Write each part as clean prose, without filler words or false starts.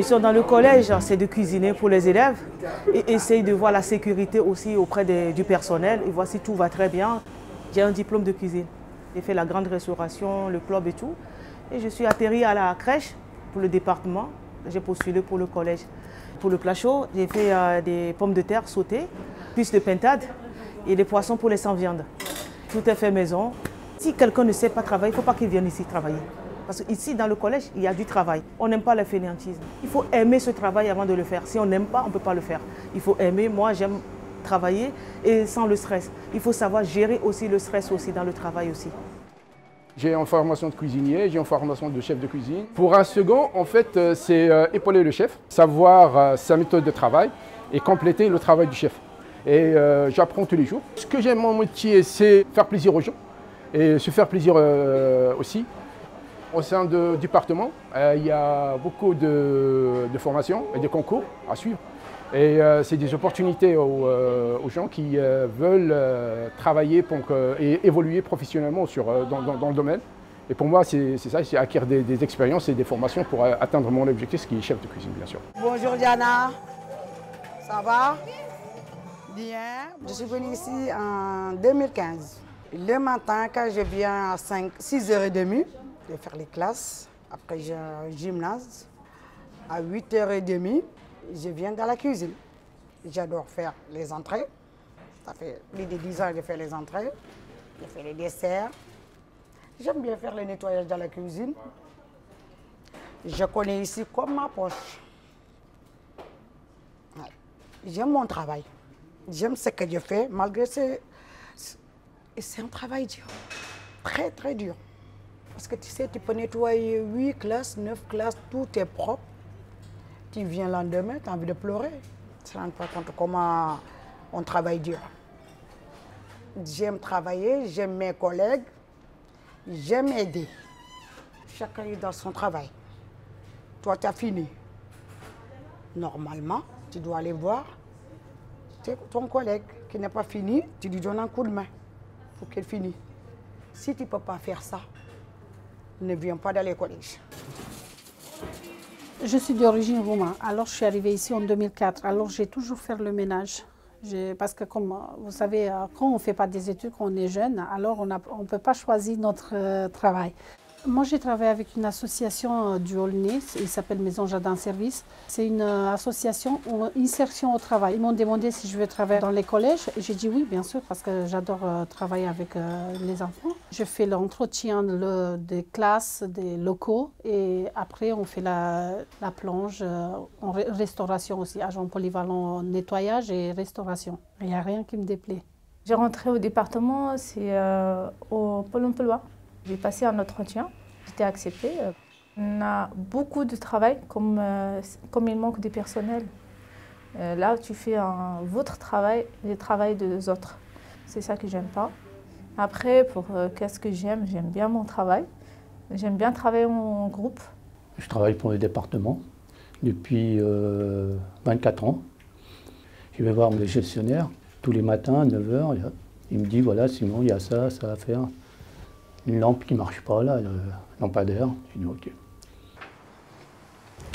mission dans le collège, c'est de cuisiner pour les élèves et essayer de voir la sécurité aussi auprès du personnel et voir si tout va très bien. J'ai un diplôme de cuisine. J'ai fait la grande restauration, le club et tout. Et je suis atterrie à la crèche pour le département. J'ai postulé pour le collège. Pour le plat chaud, j'ai fait des pommes de terre sautées, plus de pintade et des poissons pour les sans viande. Tout est fait maison. Si quelqu'un ne sait pas travailler, il ne faut pas qu'il vienne ici travailler. Parce qu'ici, dans le collège, il y a du travail. On n'aime pas le fainéantisme. Il faut aimer ce travail avant de le faire. Si on n'aime pas, on ne peut pas le faire. Il faut aimer. Moi, j'aime travailler et sans le stress. Il faut savoir gérer aussi le stress aussi dans le travail aussi. J'ai une formation de cuisinier, j'ai une formation de chef de cuisine. Pour un second, en fait, c'est épauler le chef, savoir sa méthode de travail et compléter le travail du chef. Et j'apprends tous les jours. Ce que j'aime mon métier, c'est faire plaisir aux gens et se faire plaisir aussi. Au sein du département, il y a beaucoup de formations et de concours à suivre. Et c'est des opportunités aux gens qui veulent travailler et évoluer professionnellement dans le domaine. Et pour moi, c'est ça, c'est acquérir des expériences et des formations pour atteindre mon objectif, ce qui est chef de cuisine, bien sûr. Bonjour Diana, ça va? Bien. Je suis venue ici en 2015. Le matin, quand je viens à 6h30, je vais faire les classes. Après, j'ai un gymnase. À 8h30, je viens dans la cuisine. J'adore faire les entrées. Ça fait plus de 10 ans que je fais les entrées. Je fais les desserts. J'aime bien faire le nettoyage dans la cuisine. Je connais ici comme ma poche. Ouais. J'aime mon travail. J'aime ce que je fais, malgré c'est un travail dur. Très, très dur. Parce que tu sais, tu peux nettoyer 8 classes, 9 classes, tout est propre. Tu viens le lendemain, tu as envie de pleurer. Tu ne te rends pas compte comment on travaille dur. J'aime travailler, j'aime mes collègues, j'aime aider. Chacun est dans son travail. Toi, tu as fini. Normalement, tu dois aller voir ton collègue qui n'est pas fini, tu lui donnes un coup de main pour qu'elle finisse. Si tu ne peux pas faire ça, ne viens pas dans les collèges. Je suis d'origine roumaine, alors je suis arrivée ici en 2004. Alors j'ai toujours fait le ménage. Parce que comme vous savez, quand on ne fait pas des études, quand on est jeune, alors on ne peut pas choisir notre travail. Moi j'ai travaillé avec une association du Aulnay, il s'appelle Maison Jardin Service. C'est une association insertion au travail. Ils m'ont demandé si je veux travailler dans les collèges et j'ai dit oui bien sûr parce que j'adore travailler avec les enfants. Je fais l'entretien des classes, des locaux et après on fait la plonge en restauration aussi, agent polyvalent nettoyage et restauration. Il n'y a rien qui me déplaît. J'ai rentré au département, c'est au Pôle emploi. J'ai passé un entretien, j'étais acceptée. On a beaucoup de travail, comme il manque de personnel. Là, tu fais votre travail, le travail des autres. C'est ça que j'aime pas. Après, pour qu'est-ce que j'aime bien mon travail. J'aime bien travailler en groupe. Je travaille pour le département depuis 24 ans. Je vais voir mes gestionnaires tous les matins à 9 h. Il me dit, voilà, Simon, il y a ça à faire. Une lampe qui ne marche pas, là, le lampadaire. Je dis OK.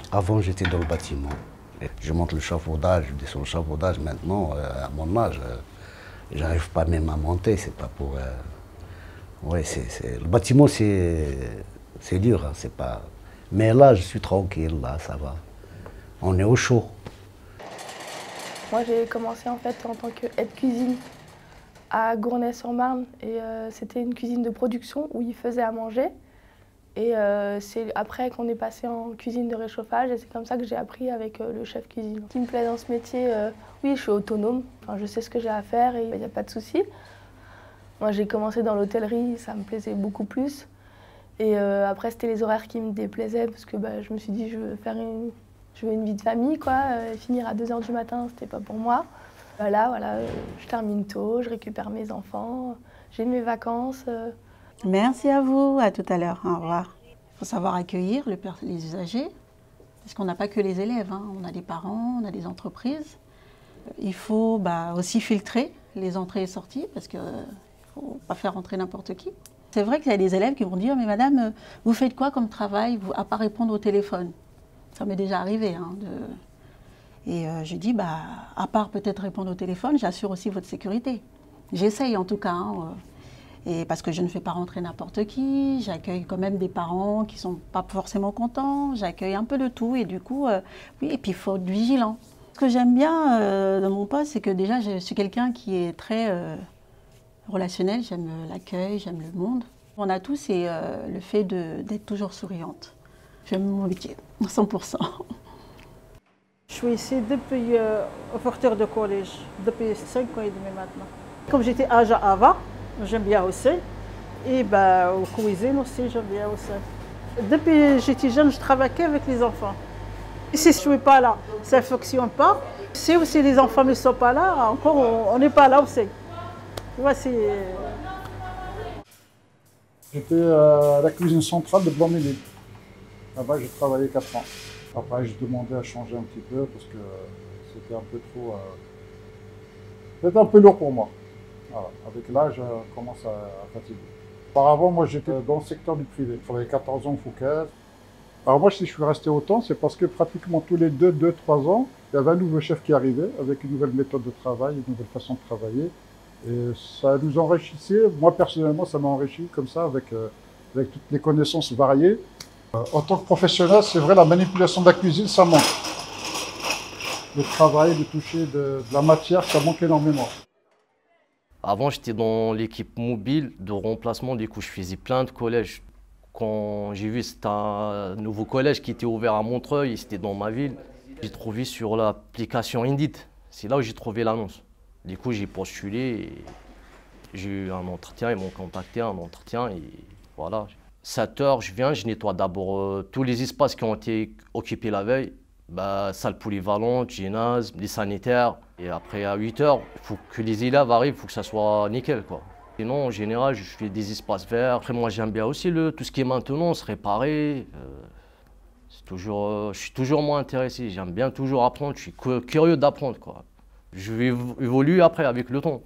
Avant, j'étais dans le bâtiment. Je monte le chafaudage, je descends le chafaudage. Maintenant, à mon âge, j'arrive pas même à monter. C'est pas pour... Ouais, le bâtiment, c'est dur. Hein, c'est pas... Mais là, je suis tranquille, là, ça va. On est au chaud. Moi, j'ai commencé en fait en tant qu'aide cuisine à Gournay-sur-Marne et c'était une cuisine de production où ils faisaient à manger. Et c'est après qu'on est passé en cuisine de réchauffage et c'est comme ça que j'ai appris avec le chef cuisine. Ce qui me plaît dans ce métier, oui, je suis autonome, enfin, je sais ce que j'ai à faire et il n'y a pas de souci. Moi, j'ai commencé dans l'hôtellerie, ça me plaisait beaucoup plus. Et après, c'était les horaires qui me déplaisaient parce que je me suis dit, je veux une vie de famille, quoi. Finir à 2 h du matin, c'était pas pour moi. Voilà, je termine tôt, je récupère mes enfants, j'ai mes vacances. Merci à vous, à tout à l'heure, au revoir. Il faut savoir accueillir les usagers, parce qu'on n'a pas que les élèves, hein. On a des parents, on a des entreprises. Il faut aussi filtrer les entrées et sorties, parce qu'il ne faut pas faire entrer n'importe qui. C'est vrai qu'il y a des élèves qui vont dire « Mais madame, vous faites quoi comme travail à part répondre au téléphone ?» Ça m'est déjà arrivé. Hein, Et je dis, bah, à part peut-être répondre au téléphone, j'assure aussi votre sécurité. J'essaye en tout cas. Hein, et parce que je ne fais pas rentrer n'importe qui, j'accueille quand même des parents qui ne sont pas forcément contents, j'accueille un peu de tout et du coup, oui, et puis il faut être vigilant. Ce que j'aime bien dans mon poste, c'est que déjà je suis quelqu'un qui est très relationnel, j'aime l'accueil, j'aime le monde. On a tous le fait d'être toujours souriante. J'aime mon métier, 100%. Je suis ici depuis ouverture de collège, depuis 5 ans et demi maintenant. Comme j'étais âgée avant, j'aime bien aussi. Et ben, aux cuisine aussi, j'aime bien aussi. Depuis que j'étais jeune, je travaillais avec les enfants. Et si je ne suis pas là, ça ne fonctionne pas. Si aussi les enfants ne sont pas là, encore on n'est pas là aussi. Tu vois, J'étais à la cuisine centrale de Blanc-Ménil. Là-bas, j'ai travaillé 4 ans. Après, j'ai demandé à changer un petit peu parce que c'était un peu trop... c'était un peu lourd pour moi. Voilà. Avec l'âge, je commence à fatiguer. Auparavant, moi, j'étais dans le secteur du privé. Je travaillais 14 ans au Fouquet. Alors moi, si je suis resté autant, c'est parce que pratiquement tous les 2-3 ans, il y avait un nouveau chef qui arrivait avec une nouvelle méthode de travail, une nouvelle façon de travailler. Et ça nous enrichissait. Moi, personnellement, ça m'a enrichi comme ça, avec toutes les connaissances variées. En tant que professionnel, c'est vrai, la manipulation de la cuisine, ça manque. Le travail, le toucher de la matière, ça manque énormément. Avant, j'étais dans l'équipe mobile de remplacement. Du coup, je faisais plein de collèges. Quand j'ai vu c'était un nouveau collège qui était ouvert à Montreuil, c'était dans ma ville, j'ai trouvé sur l'application Indeed. C'est là où j'ai trouvé l'annonce. Du coup, j'ai postulé et j'ai eu un entretien. Ils m'ont contacté, un entretien et voilà. 7 heures, je viens, je nettoie d'abord tous les espaces qui ont été occupés la veille. Salle polyvalente, gymnase, les sanitaires. Et après, à 8 heures, il faut que les élèves arrivent, il faut que ça soit nickel, quoi. Sinon, en général, je fais des espaces verts. Après, moi, j'aime bien aussi tout ce qui est maintenance, réparer. Je suis toujours moins intéressé. J'aime bien toujours apprendre. Je suis curieux d'apprendre, quoi. Je vais évoluer après avec le temps.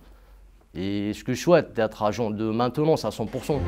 Et ce que je souhaite, d'être agent de maintenance à 100%.